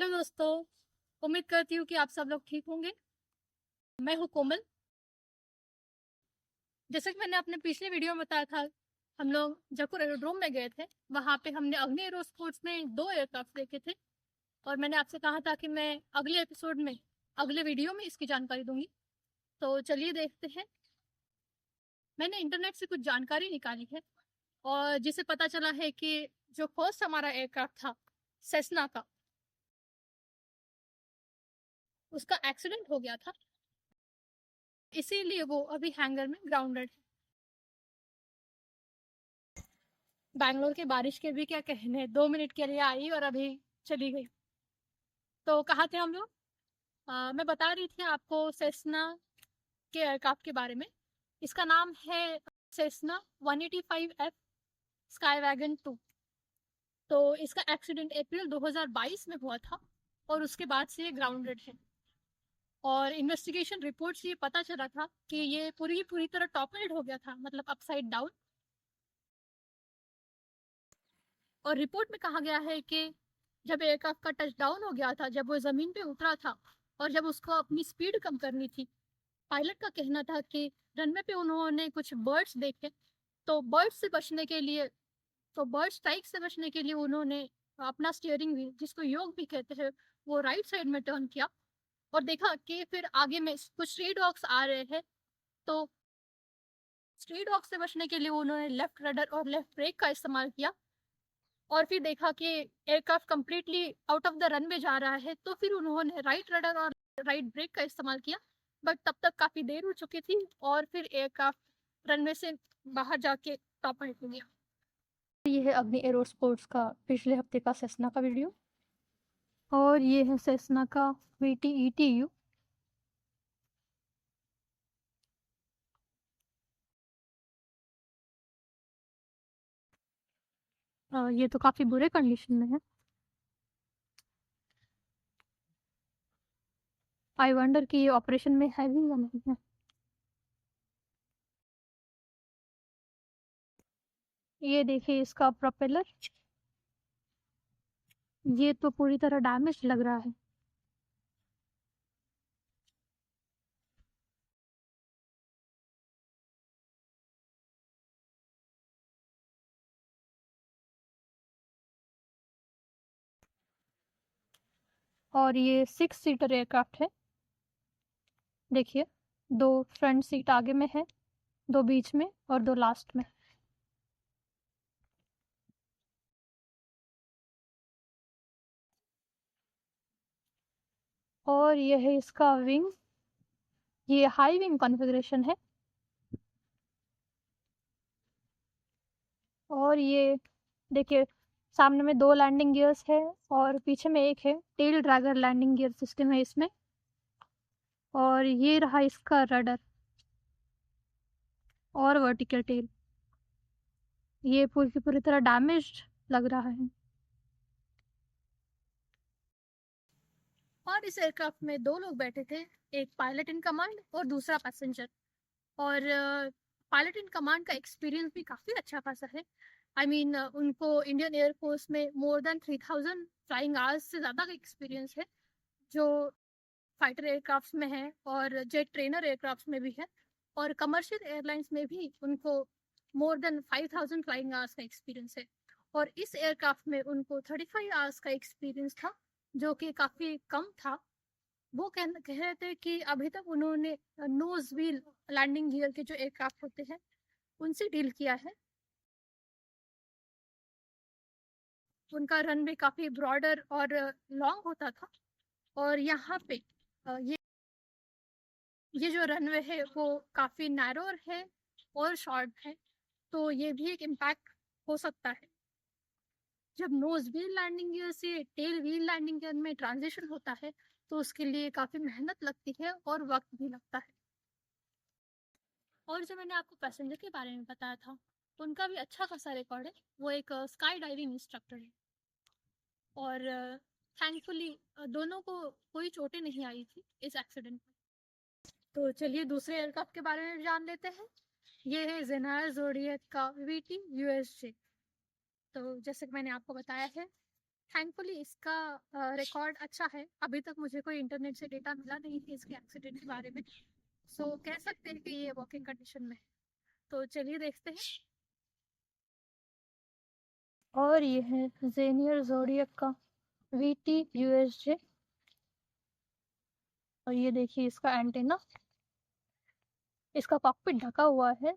Hello दोस्तों। उम्मीद करती हूँ कि आप सब लोग ठीक होंगे। मैं हूँ कोमल। जैसे कि मैंने अपने पिछले वीडियो में बताया था, हम लोग जयपुर एरोड्रोम में गए थे। वहाँ पे हमने अग्नि एरोस्पोर्ट्स में 2 एयरक्राफ्ट देखे थे और मैंने आपसे कहा था कि मैं अगले एपिसोड में, अगले वीडियो में इसकी जानकारी दूंगी। तो चलिए देखते हैं। मैंने इंटरनेट से कुछ जानकारी निकाली है और जिसे पता चला है कि जो फर्स्ट हमारा एयरक्राफ्ट था सेस्ना का, उसका एक्सीडेंट हो गया था, इसीलिए वो अभी हैंगर में ग्राउंडेड है। बैंगलोर की बारिश के भी क्या कहने, 2 मिनट के लिए आई और अभी चली गई। तो कहाँ थे हम लोग? मैं बता रही थी आपको सेस्ना के एयरक्राफ्ट के बारे में। इसका नाम है सेस्ना 185F स्काई वैगन 2। तो इसका एक्सीडेंट अप्रैल 2022 में हुआ था और उसके बाद से ये ग्राउंडेड है। और इन्वेस्टिगेशन रिपोर्ट से ये पता चला था कि ये पूरी तरह टॉपल्ड हो गया था, मतलब अपसाइड डाउन। और रिपोर्ट में कहा गया है कि जब एयरक्राफ्ट का टच डाउन हो गया था, जब वो जमीन पे उतरा था और जब उसको अपनी स्पीड कम करनी थी, पायलट का कहना था कि रनवे पे उन्होंने कुछ बर्ड्स देखे। तो बर्ड्स से बचने के लिए, तो बर्ड स्ट्राइक से बचने के लिए उन्होंने अपना स्टीयरिंग व्हील, जिसको योग भी कहते हैं, वो राइट साइड में टर्न किया और देखा कि फिर आगे में कुछ स्ट्रे डॉग्स आ रहे हैं। तो स्ट्रे डॉग से बचने के लिए उन्होंने लेफ्ट रडर और लेफ्ट ब्रेक का इस्तेमाल किया और फिर देखा कि aircraft completely out of the runway जा रहा है, तो फिर उन्होंने राइट रडर और राइट ब्रेक का इस्तेमाल किया। बट तब तक काफ़ी देर हो चुकी थी और फिर एयरक्राफ्ट रनवे से बाहर जाके टॉप हो गया। ये है अग्नि एरोस्पोर्ट्स का पिछले हफ्ते का सेस्ना का वीडियो और ये है सेस्ना का VTETU। ये तो काफ़ी बुरे कंडीशन में है। आई वंडर कि ये ऑपरेशन में है भी या नहीं है। ये देखिए इसका प्रोपेलर, ये तो पूरी तरह डैमेज लग रहा है। और ये 6 सीटर एयरक्राफ्ट है। देखिए, 2 फ्रंट सीट आगे में है, 2 बीच में और 2 लास्ट में। और ये है इसका विंग, ये हाई विंग कॉन्फ़िगरेशन है। और ये देखिए, सामने में 2 लैंडिंग गियर्स है और पीछे में एक है tail dragger landing gear system है इसमें। और ये रहा इसका रडर और वर्टिकल टेल, ये पूरी की पूरी तरह डैमेज्ड लग रहा है। और इस एयरक्राफ्ट में 2 लोग बैठे थे, एक पायलट इन कमांड और दूसरा पैसेंजर। और पायलट इन कमांड का एक्सपीरियंस भी काफ़ी अच्छा खासा है। आई मीन उनको इंडियन एयरफोर्स में मोर देन 3000 फ्लाइंग आवर्स से ज़्यादा का एक्सपीरियंस है, जो फाइटर एयरक्राफ्ट में है और जेट ट्रेनर एयरक्राफ्ट में भी है। और कमर्शियल एयरलाइंस में भी उनको मोर देन 5000 फ्लाइंग आवर्स का एक्सपीरियंस है। और इस एयरक्राफ्ट में उनको 35 आवर्स का एक्सपीरियंस था, जो कि काफ़ी कम था। वो कह रहे थे कि अभी तक उन्होंने नोज व्हील लैंडिंग गियर के जो एयरक्राफ्ट होते हैं उनसे डील किया है। उनका रनवे काफ़ी ब्रॉडर और लॉन्ग होता था। और यहाँ पे ये जो रनवे है वो काफ़ी नैरोर है और शॉर्ट है, तो ये भी एक इम्पैक्ट हो सकता है। जब नोज व्हील लैंडिंग गियर से टेल व्हील लैंडिंग गियर में ट्रांजिशन होता है तो उसके लिए काफ़ी मेहनत लगती है और वक्त भी लगता है। और जो मैंने आपको पैसेंजर के बारे में बताया था, उनका भी अच्छा खासा रिकॉर्ड है। वो एक स्काई डाइविंग इंस्ट्रक्टर है और थैंकफुली दोनों को कोई चोटें नहीं आई थी इस एक्सीडेंट में। तो चलिए दूसरे एयरक्राफ्ट के बारे में जान लेते हैं। ये है जेनार जोडियक का VT USJ। तो जैसे कि मैंने आपको बताया है थैंकफुली इसका रिकॉर्ड अच्छा है। अभी तक मुझे कोई इंटरनेट से डेटा मिला नहीं है इसके एक्सीडेंट के बारे में। सो कह सकते हैं कि ये वर्किंग कंडीशन में है। तो चलिए देखते हैं। और ये है जेनियर जोडियक का VT-USJ। और ये देखिए इसका एंटेना, इसका कॉकपिट ढका हुआ है।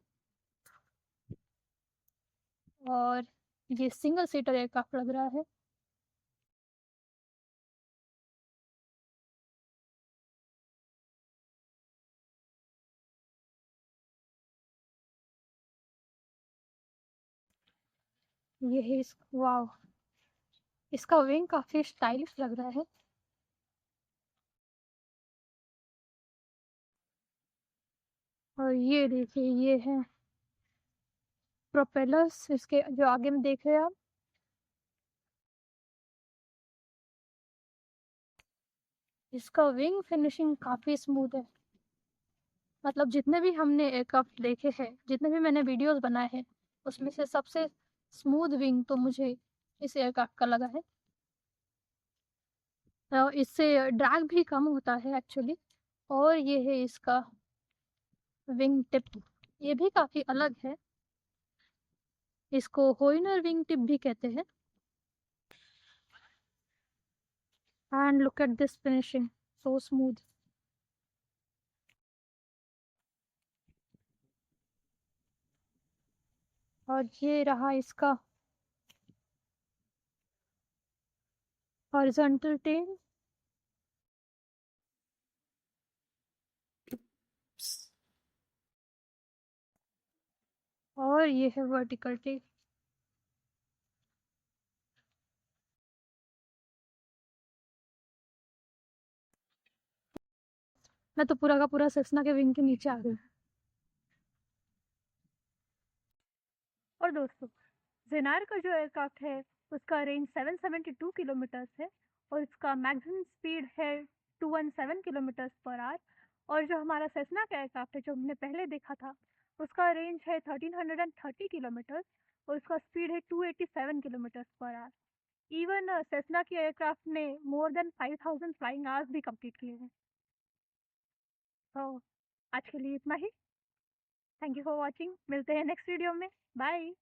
और ये सिंगल सीटर एयरक्राफ्ट लग रहा है। ये है इस वाव, इसका विंग काफी स्टाइलिश लग रहा है। और ये देखिए ये है प्रोपेलर्स इसके जो आगे में देख रहे हैं आप। इसका विंग फिनिशिंग काफी स्मूथ है। मतलब जितने भी हमने एयरक्राफ्ट देखे हैं, जितने भी मैंने वीडियोस बनाए हैं, उसमें से सबसे स्मूथ विंग तो मुझे इस एयरक्राफ्ट का लगा है। इससे ड्रैग भी कम होता है एक्चुअली। और ये है इसका विंग टिप, ये भी काफी अलग है। इसको होइनर विंग टिप भी कहते हैं। And look at this finishing, so smooth. और ये रहा इसका हॉरिजॉन्टल टेल। और ये है वर्टिकल टेल। मैं तो पूरा का पूरा सेस्ना के विंग के नीचे आ गई। और दोस्तों, जेनार का जो एयरक्राफ्ट है उसका रेंज 772 किलोमीटर्स है और इसका मैक्सिमम स्पीड है 217 किलोमीटर्स पर आवर। और जो हमारा सेस्ना का एयरक्राफ्ट है जो हमने पहले देखा था, उसका रेंज है 1330 किलोमीटर्स और उसका स्पीड है 287 kilometres per hour. Even Cessna की एयरक्राफ्ट ने मोर देन 5000 फ्लाइंग आवर्स भी कंप्लीट किए हैं। तो आज के लिए इतना ही। Thank you for watching. मिलते हैं नेक्स्ट वीडियो में। बाय।